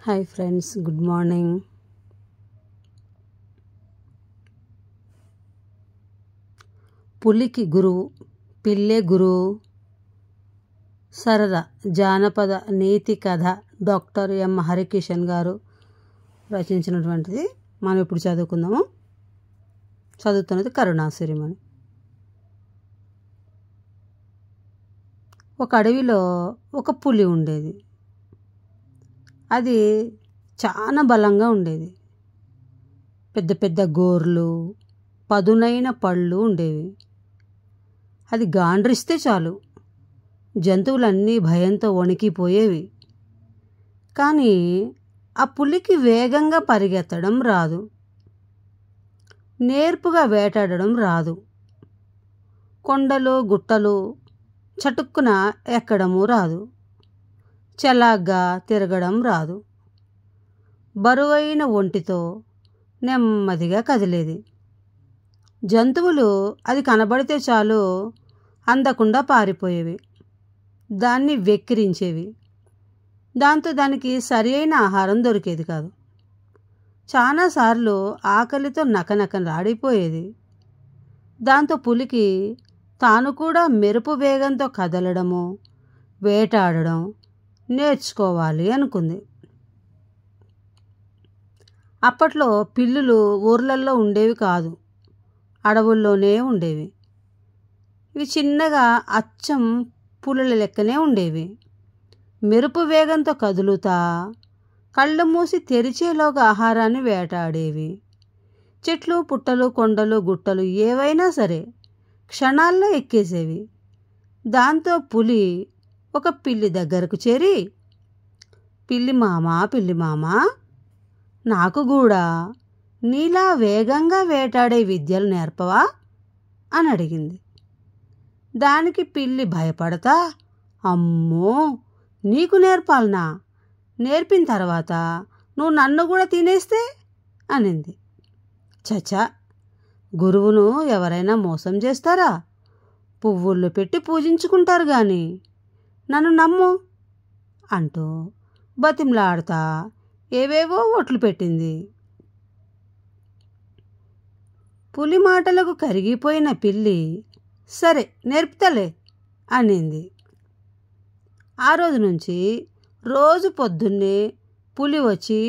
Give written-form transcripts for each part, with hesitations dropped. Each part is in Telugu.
Hi friends, good morning. పులికి గురువు, పిల్లే గురువు. సరదా జానపద నీతి కథ డాక్టర్ ఎం హరికిషన్ గారు రచించినటువంటిది. మనం ఇప్పుడు చదువుకుందాము. చదువుతున్నది కరుణాసిరిమణి. ఒక అడవిలో ఒక పులి ఉండేది. అది చాలా బలంగా ఉండేది. పెద్ద పెద్ద గోర్లు, పదునైన పళ్ళు ఉండేవి. అది గాండ్రిస్తే చాలు జంతువులన్నీ భయంతో వణికిపోయేవి. కానీ ఆ పులికి వేగంగా పరిగెత్తడం రాదు, నేర్పుగా వేటాడడం రాదు, కొండలు గుట్టలు చటుక్కున ఎక్కడము రాదు, చలాగ్గా తిరగడం రాదు. బరువైన ఒంటితో నెమ్మదిగా కదిలేది. జంతువులు అది కనబడితే చాలు అందకుండా పారిపోయేవి, దాన్ని వెక్కిరించేవి. దాంతో దానికి సరి అయిన ఆహారం దొరికేది కాదు. చాలాసార్లు ఆకలితో నకనకలాడిపోయేది. దాంతో పులికి తాను కూడా మెరుపు వేగంతో కదలడము, వేటాడడం నేర్చుకోవాలి అనుకుంది. అప్పట్లో పిల్లులు ఊర్లల్లో ఉండేవి కాదు, అడవుల్లోనే ఉండేవి. ఇవి చిన్నగా అచ్చం పులుల లెక్కనే ఉండేవి. మెరుపు వేగంతో కదులుతా కళ్ళు మూసి తెరిచేలోగా ఆహారాన్ని వేటాడేవి. చెట్లు పుట్టలు కొండలు గుట్టలు ఏవైనా సరే క్షణాల్లో ఎక్కేసేవి. దాంతో పులి ఒక పిల్లి దగ్గరకు చేరి, పిల్లి మామ, నాకు కూడా నీలా వేగంగా వేటాడే విద్యలు నేర్పవా అని అడిగింది. దానికి పిల్లి భయపడతా, అమ్మో, నీకు నేర్పాలనా? నేర్పిన తర్వాత నువ్వు నన్ను కూడా తినేస్తే అనింది. చచా, గురువును ఎవరైనా మోసం చేస్తారా? పువ్వుళ్ళు పెట్టి పూజించుకుంటారు కానీ నన్ను నమ్ము అంటూ బతిమలాడుతా ఏవేవో ఒట్లు పెట్టింది. పులి మాటలకు కరిగిపోయిన పిల్లి సరే నేర్పుతలే అనింది. ఆ రోజు నుంచి రోజు పొద్దున్నే పులి వచ్చి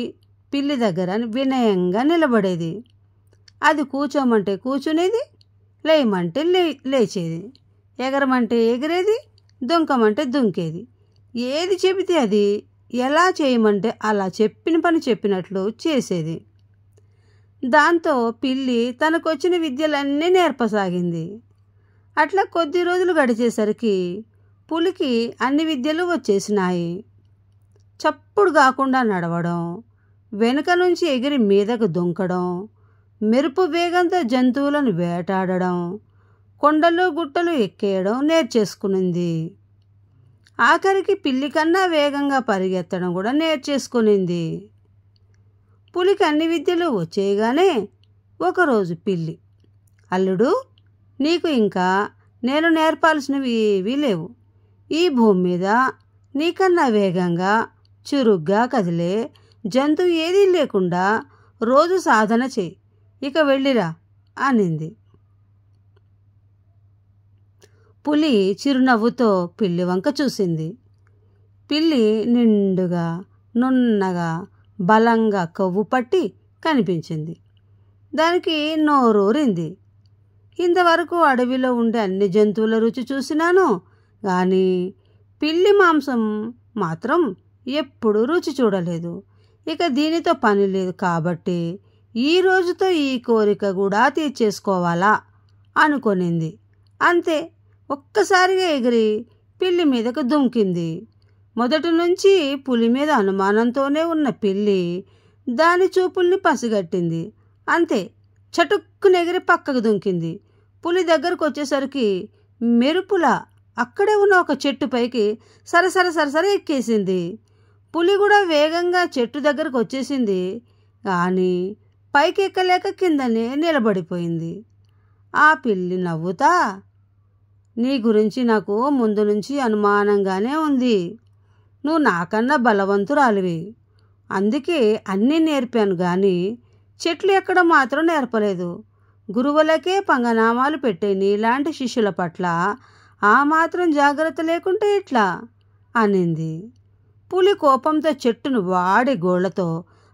పిల్లి దగ్గర వినయంగా నిలబడేది. అది కూర్చోమంటే కూర్చునేది, లేయమంటే లేచేది, ఎగరమంటే ఎగిరేది, దుంకమంటే దుంకేది. ఏది చెబితే అది, ఎలా చేయమంటే అలా చెప్పిన పని చెప్పినట్లు చేసేది. దాంతో పిల్లి తనకొచ్చిన విద్యలన్నీ నేర్పసాగింది. అట్లా కొద్ది రోజులు గడిచేసరికి పులికి అన్ని విద్యలు వచ్చేసినాయి. చప్పుడు కాకుండా నడవడం, వెనుక నుంచి ఎగిరి మీదకు దుంకడం, మెరుపు వేగంతో జంతువులను వేటాడడం, కొండలు గుట్టలు ఎక్కేయడం నేర్చేసుకునింది. ఆఖరికి పిల్లి కన్నా వేగంగా పరిగెత్తడం కూడా నేర్చేసుకునింది. పులికి అన్ని విద్యలు వచ్చేయగానే ఒకరోజు పిల్లి, అల్లుడు, నీకు ఇంకా నేను నేర్పాల్సినవి ఏవీ లేవు. ఈ భూమి మీద నీకన్నా వేగంగా చురుగ్గా కదిలే జంతువు ఏదీ లేకుండా రోజు సాధన చేయి, ఇక వెళ్ళిరా అనింది. పులి చిరునవ్వుతో పిల్లి వంక చూసింది. పిల్లి నిండుగా నున్నగా బలంగా కొవ్వు పట్టి కనిపించింది. దానికి నోరూరింది. ఇంతవరకు అడవిలో ఉండే అన్ని జంతువుల రుచి చూసినాను, కానీ పిల్లి మాంసం మాత్రం ఎప్పుడూ రుచి చూడలేదు. ఇక దీనితో పని లేదు కాబట్టి ఈ రోజుతో ఈ కోరిక కూడా తీర్చేసుకోవాలా అనుకొనింది. అంతే, ఒక్కసారిగా ఎగిరి పిల్లి మీదకు దుంకింది. మొదటి నుంచి పులి మీద అనుమానంతోనే ఉన్న పిల్లి దాని చూపుల్ని పసిగట్టింది. అంతే, చటుక్కున ఎగిరి పక్కకు దుంకింది. పులి దగ్గరకు వచ్చేసరికి మెరుపులా అక్కడే ఉన్న ఒక చెట్టు పైకి సరసర ఎక్కేసింది. పులి కూడా వేగంగా చెట్టు దగ్గరకు వచ్చేసింది, కానీ పైకి ఎక్కలేక కిందనే నిలబడిపోయింది. ఆ పిల్లి నవ్వుతా, నీ గురించి నాకు ముందు నుంచి అనుమానంగానే ఉంది. నువ్వు నాకన్నా బలవంతురాలివి, అందుకే అన్నీ నేర్పాను కానీ చెట్లు ఎక్కడం మాత్రం నేర్పలేదు. గురువులకే పంగనామాలు పెట్టే నీలాంటి శిష్యుల పట్ల ఆ మాత్రం జాగ్రత్త లేకుంటే ఎట్లా అనింది. పులి కోపంతో చెట్టును వాడి గోళ్లతో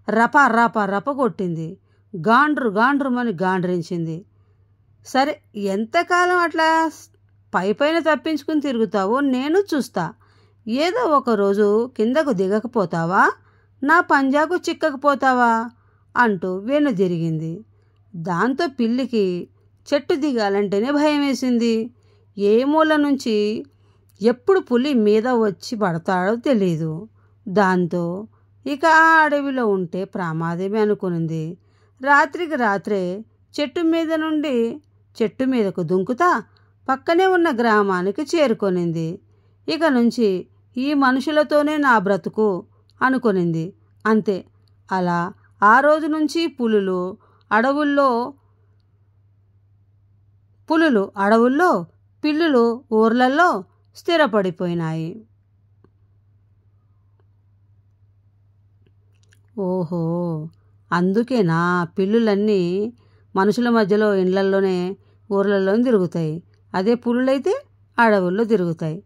రప రప రప కొట్టింది. గాండ్రు గాండ్రుమని గాండ్రించింది. సరే, ఎంతకాలం అట్లా పైపైన తప్పించుకుని తిరుగుతావో నేను చూస్తా. ఏదో ఒకరోజు కిందకు దిగకపోతావా, నా పంజాకు చిక్కకపోతావా అంటూ వెనుదిరిగింది. దాంతో పిల్లికి చెట్టు దిగాలంటేనే భయం వేసింది. ఏ మూల నుంచి ఎప్పుడు పులి మీద వచ్చి పడతాడో తెలీదు. దాంతో ఇక ఆ అడవిలో ఉంటే ప్రమాదమే అనుకునింది. రాత్రికి రాత్రే చెట్టు మీద నుండి చెట్టు మీదకు దుంకుతా పక్కనే ఉన్న గ్రామానికి చేరుకొనింది. ఇక నుంచి ఈ మనుషులతోనే నా బ్రతుకు అనుకొనింది. అంతే. అలా ఆ రోజు నుంచి పులులు అడవుల్లో, పిల్లులు ఊర్లలో స్థిరపడిపోయినాయి. ఓహో, అందుకేనా పిల్లులన్నీ మనుషుల మధ్యలో ఇండ్లల్లోనే ఊర్లలోనే తిరుగుతాయి, అదే పులులైతే అడవుల్లో తిరుగుతాయి.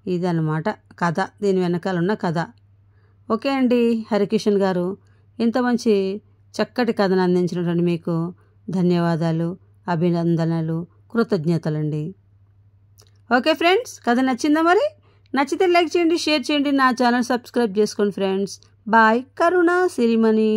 ఇదన్నమాట కథ, దీని వెనకాల ఉన్న కథ. ఓకే అండి, హరికిషన్ గారు, ఇంత మంచి చక్కటి కథను అందించినటువంటి మీకు ధన్యవాదాలు, అభినందనలు, కృతజ్ఞతలండి. ఓకే ఫ్రెండ్స్, కథ నచ్చిందా? మరి నచ్చితే లైక్ చేయండి, షేర్ చేయండి, నా ఛానల్ సబ్స్క్రైబ్ చేసుకోండి ఫ్రెండ్స్. బాయ్. కరుణ సిరిమణి.